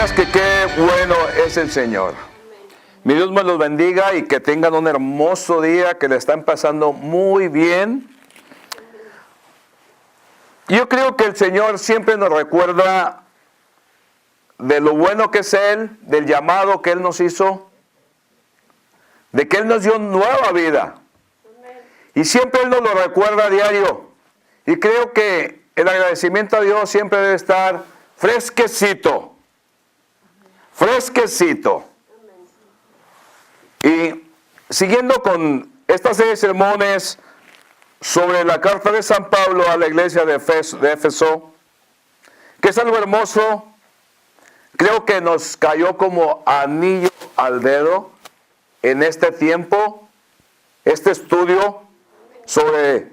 veras que qué bueno es el Señor. Mi Dios me los bendiga y que tengan un hermoso día, que le están pasando muy bien. Yo creo que el Señor siempre nos recuerda de lo bueno que es Él, del llamado que Él nos hizo, de que Él nos dio nueva vida. Y siempre Él nos lo recuerda a diario. Y creo que el agradecimiento a Dios siempre debe estar fresquecito. Fresquecito. Y siguiendo con esta serie de sermones sobre la carta de San Pablo a la iglesia de Éfeso, que es algo hermoso, creo que nos cayó como anillo al dedo en este tiempo, este estudio sobre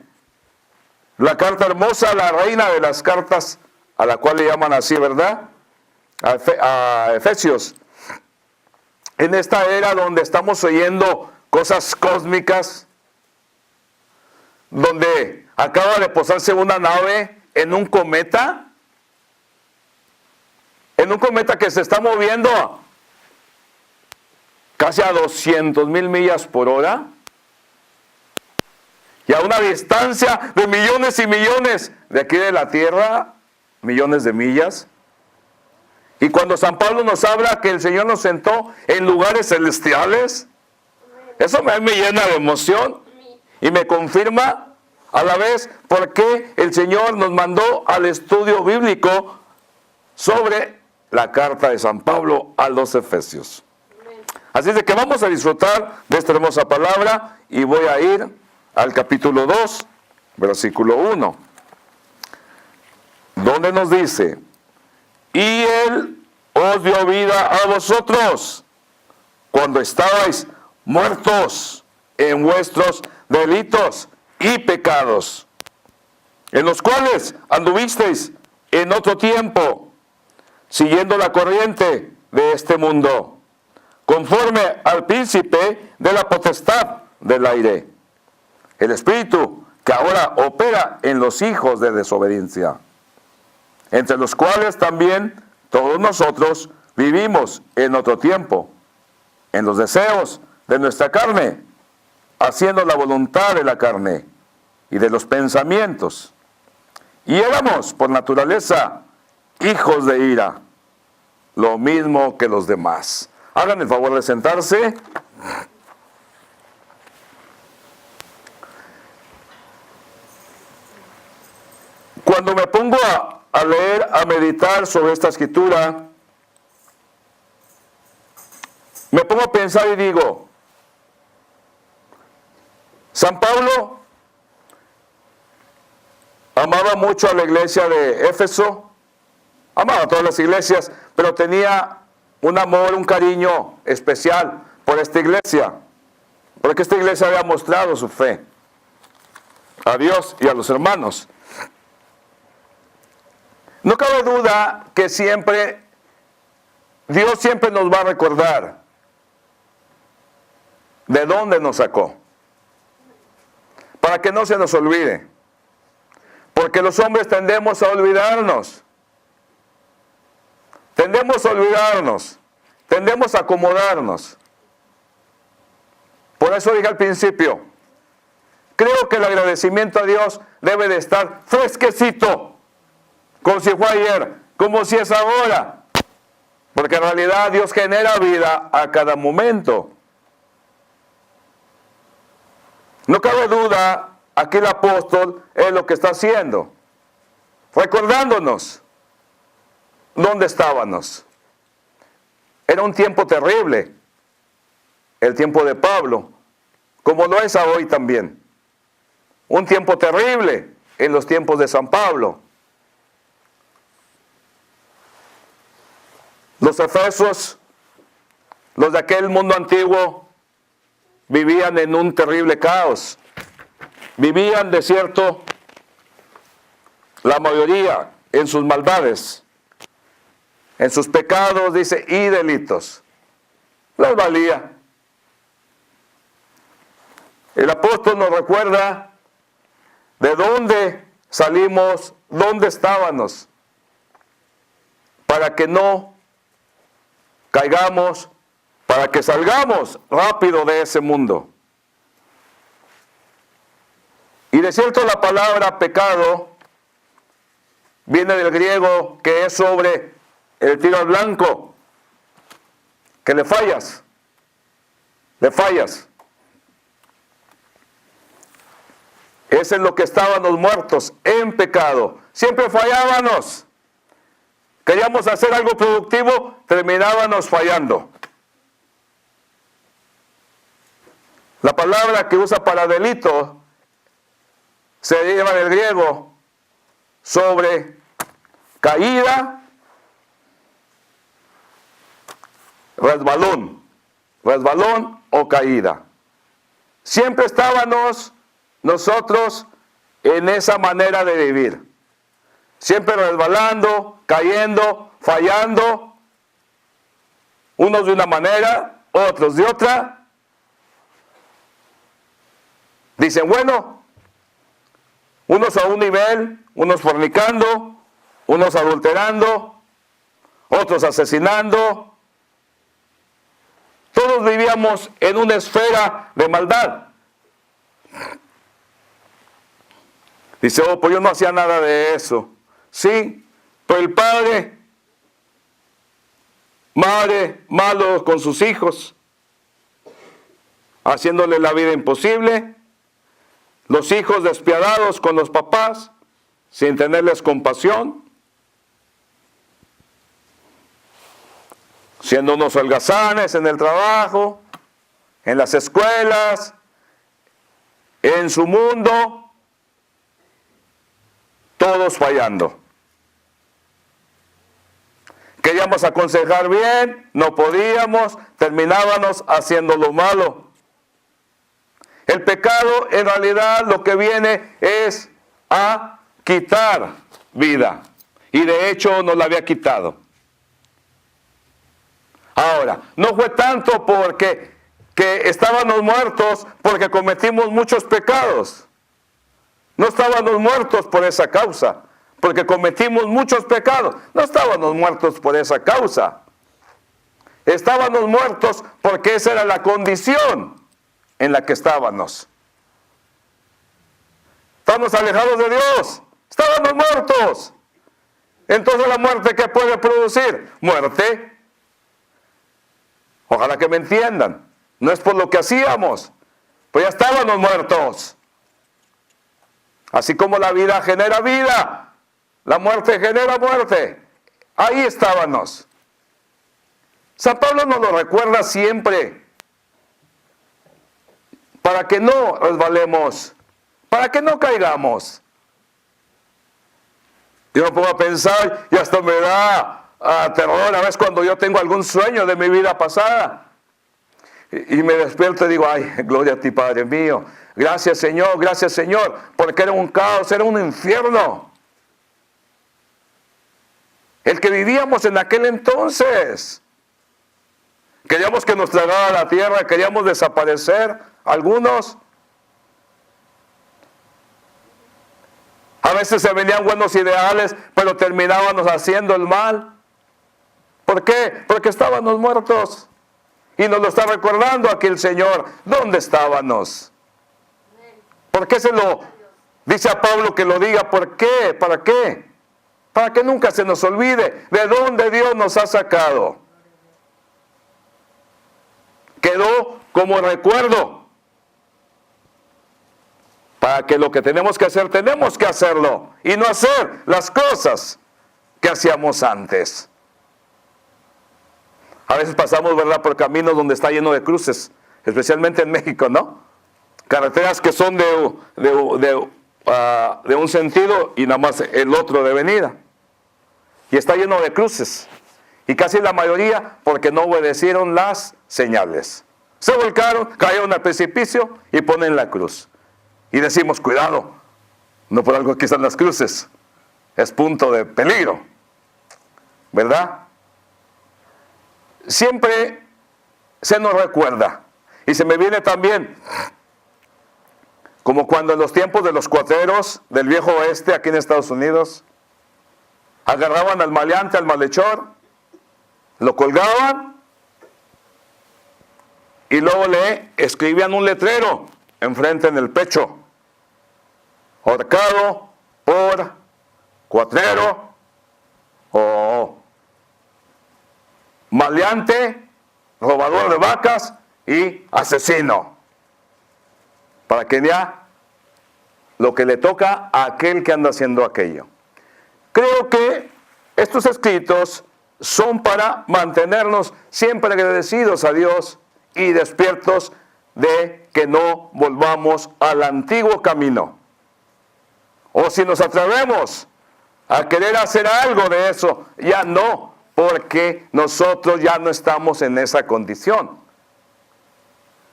la carta hermosa, la reina de las cartas, a la cual le llaman así, ¿verdad? A Efesios. En esta era donde estamos oyendo cosas cósmicas, donde acaba de posarse una nave en un cometa que se está moviendo casi a 200,000 millas por hora y a una distancia de millones y millones de aquí de la Tierra, millones de millas. Y cuando San Pablo nos habla que el Señor nos sentó en lugares celestiales, eso me llena de emoción y me confirma a la vez por qué el Señor nos mandó al estudio bíblico sobre la carta de San Pablo a los Efesios. Así es de que vamos a disfrutar de esta hermosa palabra y voy a ir al capítulo 2, versículo 1, donde nos dice: y Él os dio vida a vosotros cuando estabais muertos en vuestros delitos y pecados, en los cuales anduvisteis en otro tiempo, siguiendo la corriente de este mundo, conforme al príncipe de la potestad del aire, el espíritu que ahora opera en los hijos de desobediencia, entre los cuales también todos nosotros vivimos en otro tiempo, en los deseos de nuestra carne, haciendo la voluntad de la carne y de los pensamientos. Y éramos, por naturaleza, hijos de ira, lo mismo que los demás. Hagan el favor de sentarse. Cuando me pongo a leer, a meditar sobre esta escritura, me pongo a pensar y digo, San Pablo amaba mucho a la iglesia de Éfeso, amaba a todas las iglesias, pero tenía un amor, un cariño especial por esta iglesia, porque esta iglesia había mostrado su fe a Dios y a los hermanos. No cabe duda que Dios siempre nos va a recordar de dónde nos sacó, para que no se nos olvide, porque los hombres tendemos a olvidarnos, tendemos a acomodarnos. Por eso dije al principio, creo que el agradecimiento a Dios debe de estar fresquecito, como si fue ayer, como si es ahora, porque en realidad Dios genera vida a cada momento. No cabe duda, aquí el apóstol es lo que está haciendo, recordándonos dónde estábamos. Era un tiempo terrible, el tiempo de Pablo, como lo es hoy también. Un tiempo terrible en los tiempos de San Pablo. Los efesios, los de aquel mundo antiguo, vivían en un terrible caos. Vivían, de cierto, la mayoría en sus maldades, en sus pecados, dice, y delitos. Les valía. El apóstol nos recuerda de dónde salimos, dónde estábamos, para que no caigamos, para que salgamos rápido de ese mundo. Y de cierto la palabra pecado viene del griego, que es sobre el tiro al blanco, que le fallas. Es en lo que estábamos muertos, en pecado. Siempre fallábamos. Queríamos hacer algo productivo, terminábamos fallando. La palabra que usa para delito se lleva del griego sobre caída, resbalón o caída. Siempre estábamos nosotros en esa manera de vivir. Siempre resbalando, cayendo, fallando, unos de una manera, otros de otra. Dicen, bueno, unos a un nivel, unos fornicando, unos adulterando, otros asesinando. Todos vivíamos en una esfera de maldad. Dice, oh, pues yo no hacía nada de eso. Sí, pero el padre, madre, malo con sus hijos, haciéndole la vida imposible. Los hijos despiadados con los papás, sin tenerles compasión. Siendo unos holgazanes en el trabajo, en las escuelas, en su mundo, todos fallando. Queríamos aconsejar bien, no podíamos, terminábamos haciendo lo malo. El pecado en realidad lo que viene es a quitar vida. Y de hecho nos la había quitado. Ahora, no fue tanto porque estábamos muertos porque cometimos muchos pecados. No estábamos muertos por esa causa, porque cometimos muchos pecados. No estábamos muertos por esa causa. Estábamos muertos porque esa era la condición en la que estábamos. Estamos alejados de Dios. Estábamos muertos. Entonces la muerte, ¿qué puede producir? Muerte. Ojalá que me entiendan. No es por lo que hacíamos, pues ya estábamos muertos. Así como la vida genera vida, la muerte genera muerte. Ahí estábamos. San Pablo nos lo recuerda siempre, para que no resbalemos, para que no caigamos. Yo me pongo a pensar y hasta me da terror a veces cuando yo tengo algún sueño de mi vida pasada. Y me despierto y digo, ay, gloria a ti, Padre mío. Gracias, Señor, porque era un caos, era un infierno. El que vivíamos en aquel entonces. Queríamos que nos tragara la tierra, queríamos desaparecer algunos. A veces se venían buenos ideales, pero terminábamos haciendo el mal. ¿Por qué? Porque estábamos muertos. Y nos lo está recordando aquí el Señor. ¿Dónde estábamos? ¿Por qué se lo dice a Pablo que lo diga? ¿Por qué? ¿Para qué? Para que nunca se nos olvide de dónde Dios nos ha sacado. Quedó como recuerdo. Para que lo que tenemos que hacer, tenemos que hacerlo. Y no hacer las cosas que hacíamos antes. A veces pasamos, ¿verdad?, por caminos donde está lleno de cruces, especialmente en México, ¿no? Carreteras que son de un sentido y nada más el otro de venida. Y está lleno de cruces. Y casi la mayoría porque no obedecieron las señales. Se volcaron, cayeron al precipicio y ponen la cruz. Y decimos, cuidado, no por algo que están las cruces. Es punto de peligro, ¿verdad? Siempre se nos recuerda. Y se me viene también, como cuando en los tiempos de los cuatreros del viejo oeste, aquí en Estados Unidos, agarraban al maleante, al malhechor, lo colgaban y luego le escribían un letrero enfrente en el pecho: ahorcado por cuatrero o maleante, robador de vacas y asesino, para que ya lo que le toca a aquel que anda haciendo aquello. Creo que estos escritos son para mantenernos siempre agradecidos a Dios y despiertos de que no volvamos al antiguo camino. O si nos atrevemos a querer hacer algo de eso, ya no, porque nosotros ya no estamos en esa condición.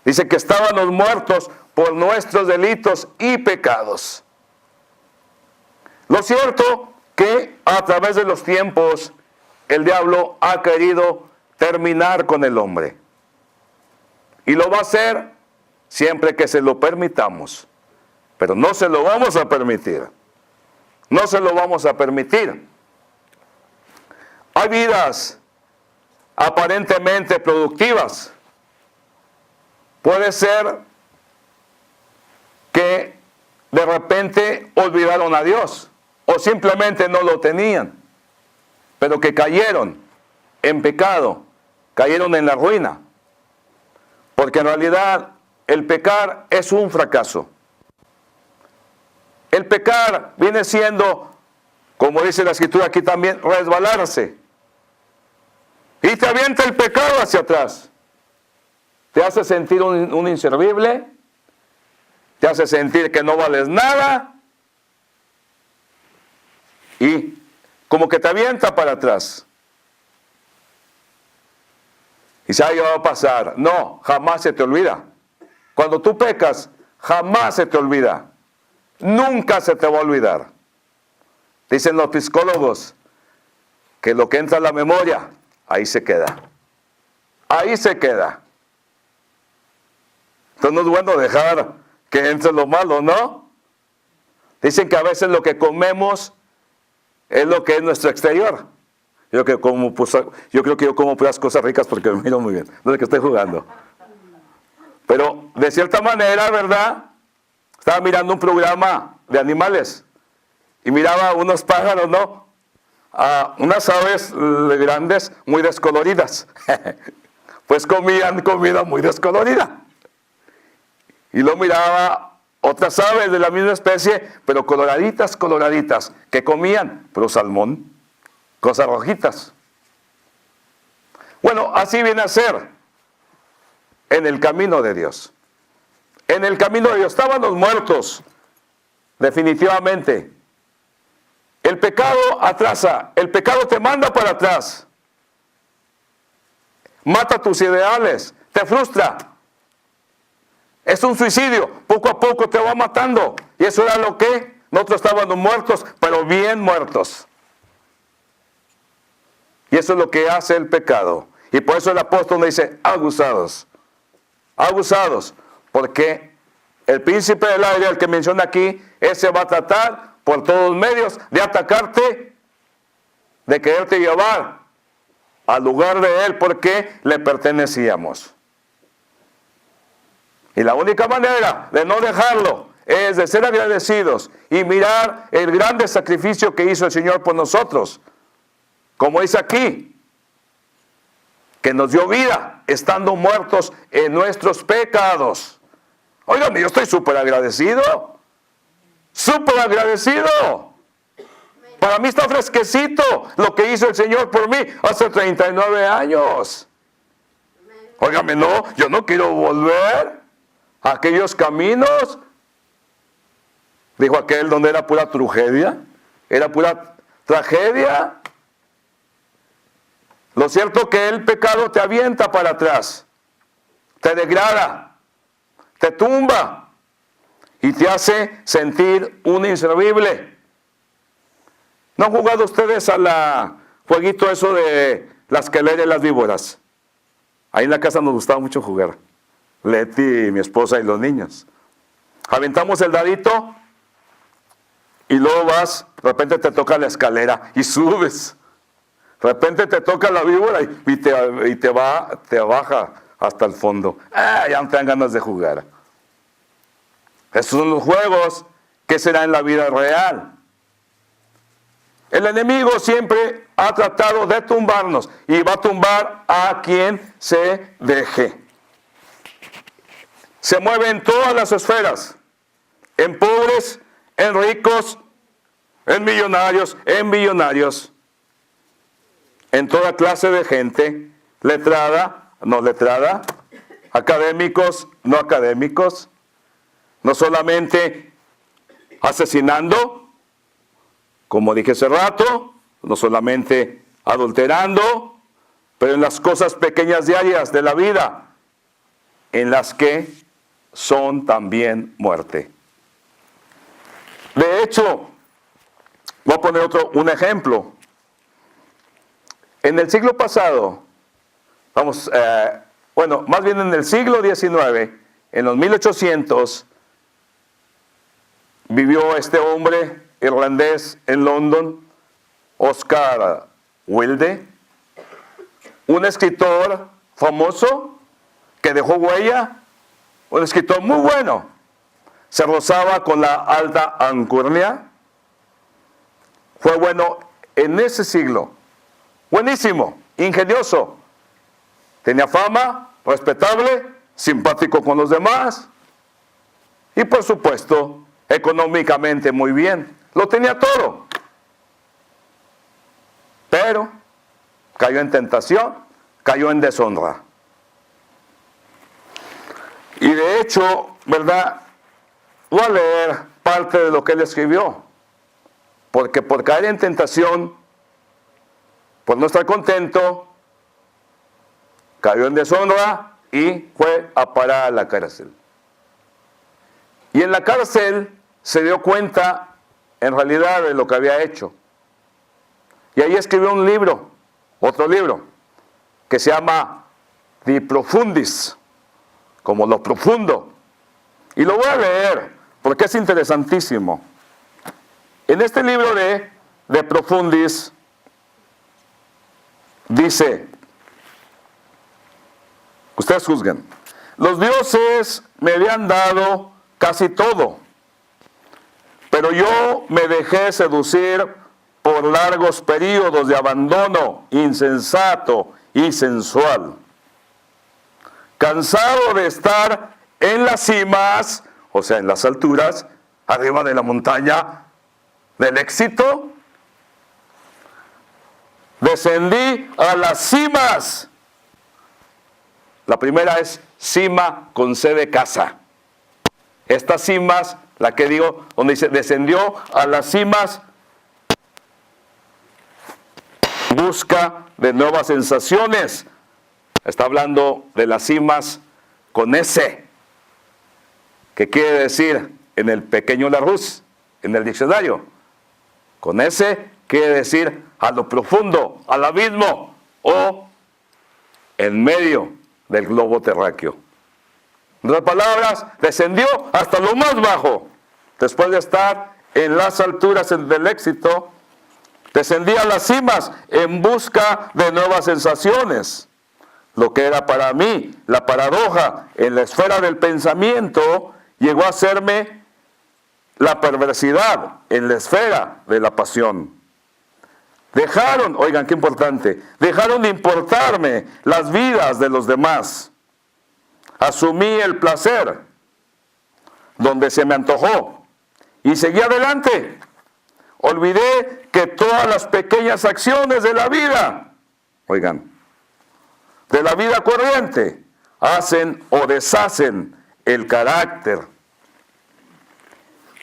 Dice que estábamos muertos por nuestros delitos y pecados. Lo cierto que a través de los tiempos el diablo ha querido terminar con el hombre. Y lo va a hacer siempre que se lo permitamos. Pero no se lo vamos a permitir. No se lo vamos a permitir. Hay vidas aparentemente productivas. Puede ser que de repente olvidaron a Dios o simplemente no lo tenían, pero que cayeron en pecado, cayeron en la ruina. Porque en realidad el pecar es un fracaso. El pecar viene siendo, como dice la Escritura aquí también, resbalarse. Y te avienta el pecado hacia atrás. Te hace sentir un inservible, te hace sentir que no vales nada y como que te avienta para atrás. Y ¿sabe qué va a pasar? No, jamás se te olvida. Cuando tú pecas, jamás se te olvida. Nunca se te va a olvidar. Dicen los psicólogos que lo que entra en la memoria, ahí se queda. Ahí se queda. Entonces no es bueno dejar que entre lo malo, ¿no? Dicen que a veces lo que comemos es lo que es nuestro exterior. Yo creo que yo como puras cosas ricas porque me miro muy bien. No es que estoy jugando. Pero de cierta manera, ¿verdad? Estaba mirando un programa de animales y miraba unos pájaros, ¿no? Unas aves grandes, muy descoloridas. Pues comían comida muy descolorida. Y luego miraba otras aves de la misma especie, pero coloraditas, que comían, pero salmón, cosas rojitas. Bueno, así viene a ser en el camino de Dios. En el camino de Dios estábamos muertos, definitivamente. El pecado atrasa, el pecado te manda para atrás. Mata tus ideales, te frustra. Es un suicidio, poco a poco te va matando. Y eso era lo que nosotros estábamos muertos, pero bien muertos. Y eso es lo que hace el pecado. Y por eso el apóstol nos dice, abusados, porque el príncipe del aire, el que menciona aquí, ese va a tratar por todos los medios de atacarte, de quererte llevar al lugar de él porque le pertenecíamos. Y la única manera de no dejarlo es de ser agradecidos y mirar el grande sacrificio que hizo el Señor por nosotros. Como dice aquí, que nos dio vida estando muertos en nuestros pecados. Óigame, yo estoy súper agradecido. Súper agradecido. Para mí está fresquecito lo que hizo el Señor por mí hace 39 años. Óigame, no, yo no quiero volver a aquellos caminos. Dijo aquel donde era pura tragedia. Era pura tragedia. Lo cierto es que el pecado te avienta para atrás, te degrada, te tumba y te hace sentir un inservible. ¿No han jugado ustedes al jueguito eso de las que leen las víboras? Ahí en la casa nos gustaba mucho jugar. Leti, mi esposa y los niños. Aventamos el dadito y luego vas, de repente te toca la escalera y subes. De repente te toca la víbora y te baja hasta el fondo. Ya no te dan ganas de jugar. Estos son los juegos que será en la vida real. El enemigo siempre ha tratado de tumbarnos y va a tumbar a quien se deje. Se mueve en todas las esferas, en pobres, en ricos, en millonarios, en toda clase de gente, letrada, no letrada, académicos, no académicos, no solamente asesinando, como dije hace rato, no solamente adulterando, pero en las cosas pequeñas diarias de la vida, en las que son también muerte. De hecho, voy a poner un ejemplo. En el siglo pasado, más bien en el siglo XIX, en los 1800, vivió este hombre irlandés en London, Oscar Wilde, un escritor famoso que dejó huella, un escritor muy bueno. Se rozaba con la alta alcurnia. Fue bueno en ese siglo. Buenísimo, ingenioso. Tenía fama, respetable, simpático con los demás. Y por supuesto, económicamente muy bien. Lo tenía todo. Pero cayó en tentación, cayó en deshonra. Y de hecho, ¿verdad? Voy a leer parte de lo que él escribió. Porque por caer en tentación, por no estar contento, cayó en deshonra y fue a parar a la cárcel. Y en la cárcel se dio cuenta, en realidad, de lo que había hecho. Y ahí escribió un libro, otro libro, que se llama De Profundis, como lo profundo. Y lo voy a leer, porque es interesantísimo. En este libro de Profundis, dice, ustedes juzguen, los dioses me habían dado casi todo, pero yo me dejé seducir por largos periodos de abandono insensato y sensual. Cansado de estar en las cimas, o sea, en las alturas, arriba de la montaña del éxito, descendí a las cimas. La primera es cima con C de casa. Estas cimas, la que digo, donde dice descendió a las cimas, busca de nuevas sensaciones. Está hablando de las cimas con S, que quiere decir en el pequeño Larousse, en el diccionario. Con S quiere decir a lo profundo, al abismo o en medio del globo terráqueo. En otras palabras, descendió hasta lo más bajo. Después de estar en las alturas del éxito, descendía a las cimas en busca de nuevas sensaciones. Lo que era para mí la paradoja en la esfera del pensamiento llegó a serme la perversidad en la esfera de la pasión. Dejaron, oigan qué importante, dejaron de importarme las vidas de los demás. Asumí el placer donde se me antojó y seguí adelante. Olvidé que todas las pequeñas acciones de la vida, oigan, de la vida corriente, hacen o deshacen el carácter.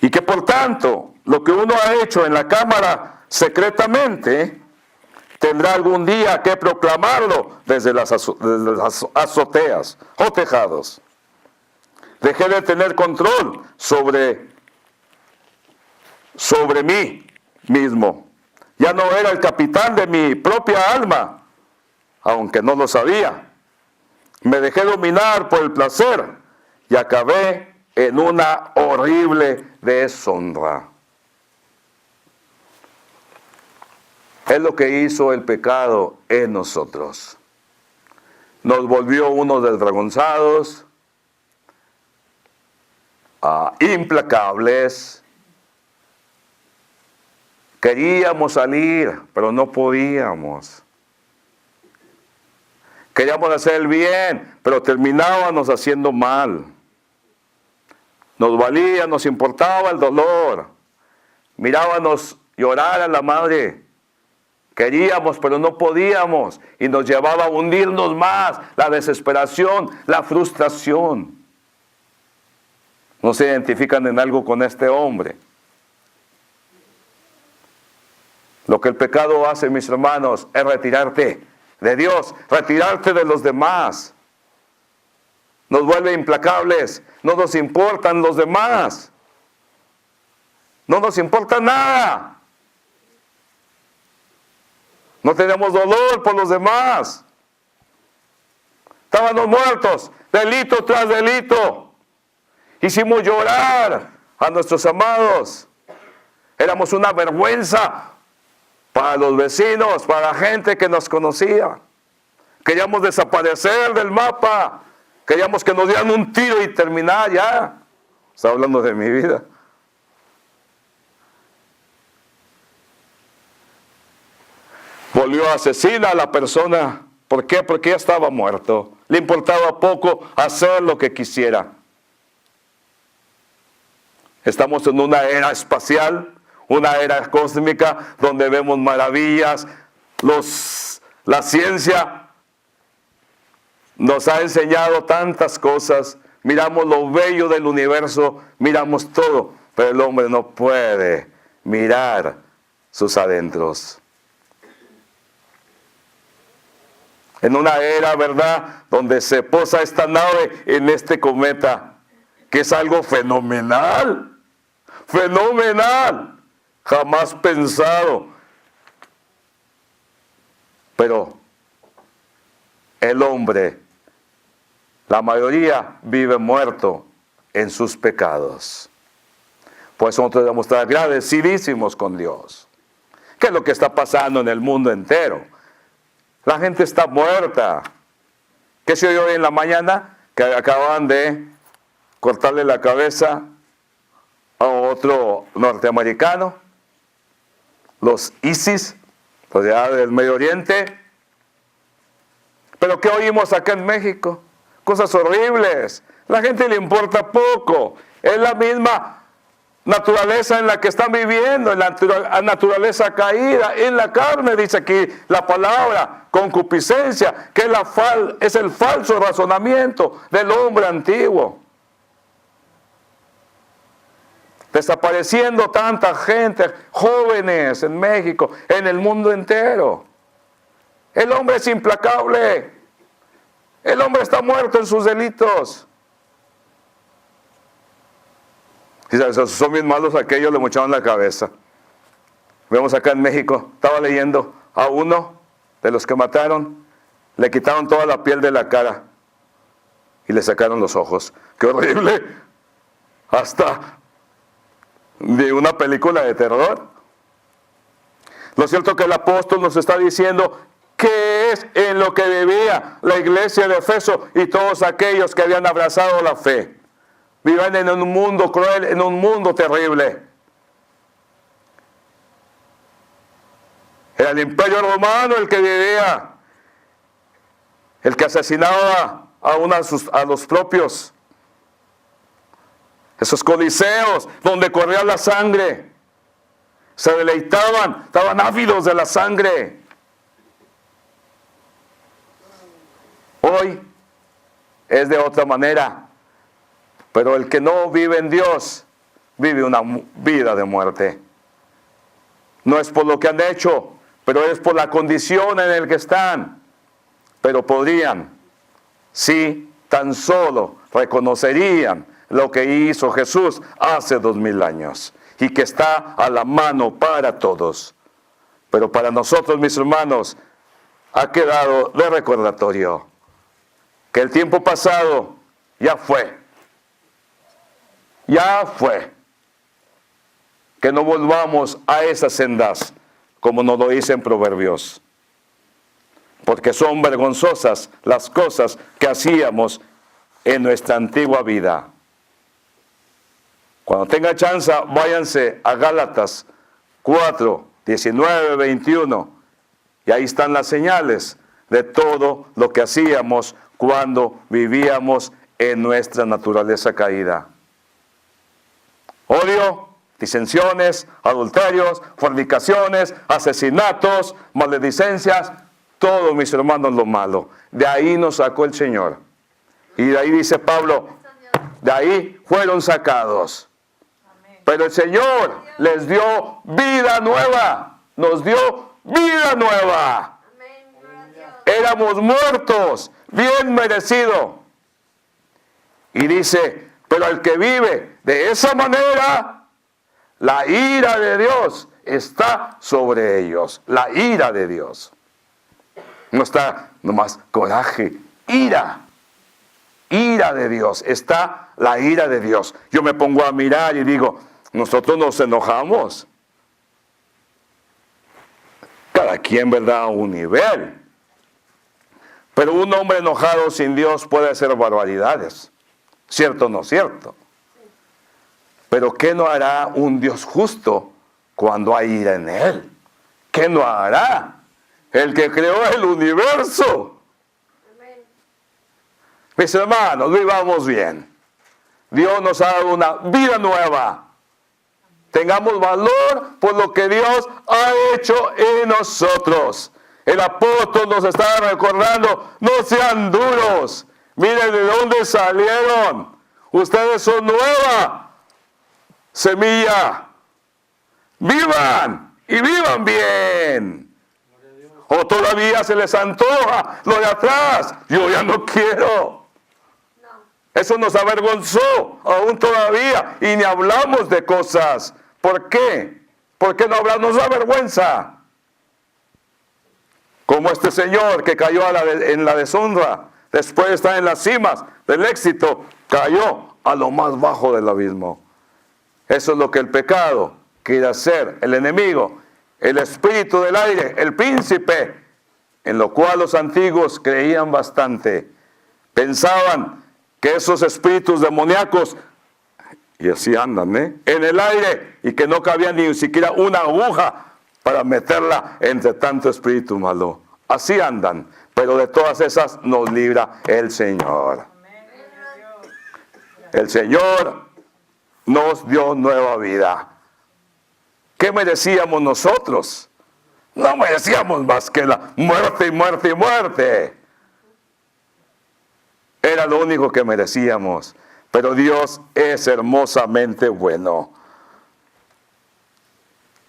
Y que por tanto, lo que uno ha hecho en la cámara secretamente, tendrá algún día que proclamarlo desde las azoteas o tejados. Dejé de tener control sobre mí mismo. Ya no era el capitán de mi propia alma, aunque no lo sabía. Me dejé dominar por el placer y acabé en una horrible deshonra. Es lo que hizo el pecado en nosotros. nos volvió unos desvergonzados, implacables. Queríamos salir, pero no podíamos. Queríamos hacer el bien, pero terminábamos haciendo mal. Nos valía, nos importaba el dolor. Mirábamos llorar a la madre. Queríamos, pero no podíamos. Y nos llevaba a hundirnos más. La desesperación, la frustración. ¿No se identifican en algo con este hombre? Lo que el pecado hace, mis hermanos, es retirarte de Dios, retirarte de los demás. Nos vuelve implacables, no nos importan los demás. No nos importa nada. No tenemos dolor por los demás. Estábamos muertos, delito tras delito. Hicimos llorar a nuestros amados. Éramos una vergüenza para los vecinos, para la gente que nos conocía. Queríamos desaparecer del mapa. Queríamos que nos dieran un tiro y terminar ya. Está hablando de mi vida. Volvió asesina a la persona. ¿Por qué? Porque ya estaba muerto. Le importaba poco hacer lo que quisiera. Estamos en una era espacial, una era cósmica, donde vemos maravillas. La ciencia nos ha enseñado tantas cosas. Miramos lo bello del universo, miramos todo. Pero el hombre no puede mirar sus adentros. En una era, ¿verdad?, donde se posa esta nave en este cometa, que es algo fenomenal. Fenomenal. Jamás pensado. Pero el hombre, la mayoría, vive muerto en sus pecados. Por eso nosotros debemos estar agradecidísimos con Dios. ¿Qué es lo que está pasando en el mundo entero? La gente está muerta. ¿Qué se oyó hoy en la mañana? Que acaban de cortarle la cabeza a otro norteamericano, los ISIS, los de allá del Medio Oriente. Pero ¿qué oímos acá en México? Cosas horribles. La gente le importa poco. Es la misma naturaleza en la que están viviendo, en la naturaleza caída, en la carne, dice aquí la palabra, concupiscencia, que es el falso razonamiento del hombre antiguo. Desapareciendo tanta gente, jóvenes en México, en el mundo entero. El hombre es implacable. El hombre está muerto en sus delitos. Si son bien malos aquellos, le mocharon la cabeza. Vemos acá en México, estaba leyendo a uno de los que mataron, le quitaron toda la piel de la cara y le sacaron los ojos. ¡Qué horrible! Hasta de una película de terror. Lo cierto es que el apóstol nos está diciendo qué es en lo que vivía la iglesia de Efeso y todos aquellos que habían abrazado la fe. Vivían en un mundo cruel, en un mundo terrible. Era el imperio romano el que vivía, el que asesinaba a los propios. Esos coliseos donde corría la sangre, se deleitaban, estaban ávidos de la sangre. Hoy es de otra manera, pero el que no vive en Dios vive una vida de muerte. No es por lo que han hecho, pero es por la condición en la que están. Pero podrían, si tan solo reconocerían lo que hizo Jesús hace 2000 años y que está a la mano para todos. Pero para nosotros, mis hermanos, ha quedado de recordatorio que el tiempo pasado ya fue. Ya fue. Que no volvamos a esas sendas como nos lo dicen Proverbios. porque son vergonzosas las cosas que hacíamos en nuestra antigua vida. Cuando tenga chance, váyanse a Gálatas 4, 19, 21. Y ahí están las señales de todo lo que hacíamos cuando vivíamos en nuestra naturaleza caída. Odio, disensiones, adulterios, fornicaciones, asesinatos, maledicencias, todo, mis hermanos, lo malo. De ahí nos sacó el Señor. Y de ahí dice Pablo, de ahí fueron sacados. Pero el Señor les dio vida nueva, nos dio vida nueva. Éramos muertos, bien merecido. Y dice, pero el que vive de esa manera, la ira de Dios está sobre ellos. La ira de Dios. No está nomás coraje, ira. Ira de Dios, está la ira de Dios. Yo me pongo a mirar y digo, nosotros nos enojamos. Cada quien, ¿verdad?, a un nivel. Pero un hombre enojado sin Dios puede hacer barbaridades. ¿Cierto o no cierto? Pero ¿qué no hará un Dios justo cuando hay ira en él? ¿Qué no hará el que creó el universo? Mis hermanos, vivamos bien. Dios nos ha dado una vida nueva. Tengamos valor por lo que Dios ha hecho en nosotros. El apóstol nos está recordando, no sean duros. Miren de dónde salieron. Ustedes son nueva semilla. Vivan y vivan bien. O todavía se les antoja lo de atrás. Yo ya no quiero. Eso nos avergonzó aún todavía. Y ni hablamos de cosas. ¿Por qué? ¿Por qué no hablamos? Nos da vergüenza. Como este señor que cayó en la deshonra. Después de estar en las cimas del éxito, cayó a lo más bajo del abismo. Eso es lo que el pecado quiere hacer. El enemigo, el espíritu del aire, el príncipe, en lo cual los antiguos creían bastante. Pensaban que esos espíritus demoníacos, y así andan, en el aire, y que no cabía ni siquiera una aguja para meterla entre tanto espíritu malo. Así andan, pero de todas esas nos libra el Señor. El Señor nos dio nueva vida. ¿Qué merecíamos nosotros? No merecíamos más que la muerte y muerte y muerte. Era lo único que merecíamos. Pero Dios es hermosamente bueno.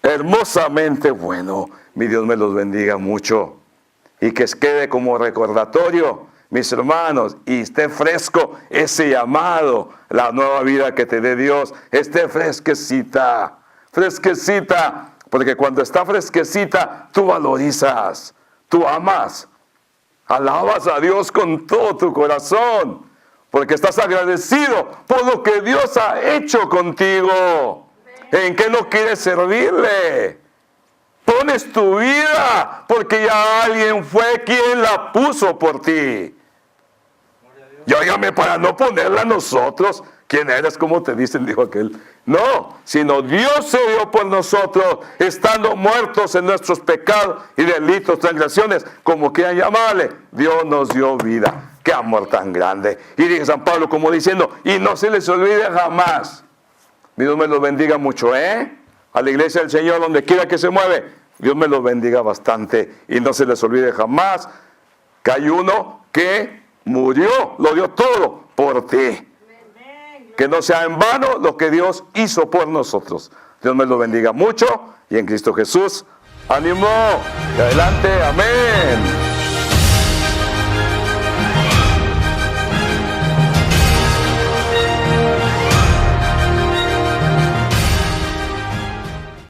Hermosamente bueno. Mi Dios me los bendiga mucho. Y que quede como recordatorio, mis hermanos, y esté fresco ese llamado, la nueva vida que te dé Dios. Esté fresquecita, fresquecita. Porque cuando está fresquecita, tú valorizas, tú amas. Alabas a Dios con todo tu corazón. Porque estás agradecido por lo que Dios ha hecho contigo. ¿En qué no quieres servirle? Pones tu vida porque ya alguien fue quien la puso por ti. Y óigame, para no ponerla a nosotros. ¿Quién eres? ¿Cómo te dicen? Dijo aquel. No, sino Dios se dio por nosotros, estando muertos en nuestros pecados y delitos, transgresiones, como quieran llamarle. Dios nos dio vida. ¡Qué amor tan grande! Y dice San Pablo como diciendo, y no se les olvide jamás. Dios me los bendiga mucho, a la iglesia del Señor, donde quiera que se mueve, Dios me los bendiga bastante. Y no se les olvide jamás que hay uno que murió, lo dio todo por ti. Que no sea en vano lo que Dios hizo por nosotros. Dios me lo bendiga mucho y en Cristo Jesús, ánimo y adelante, amén.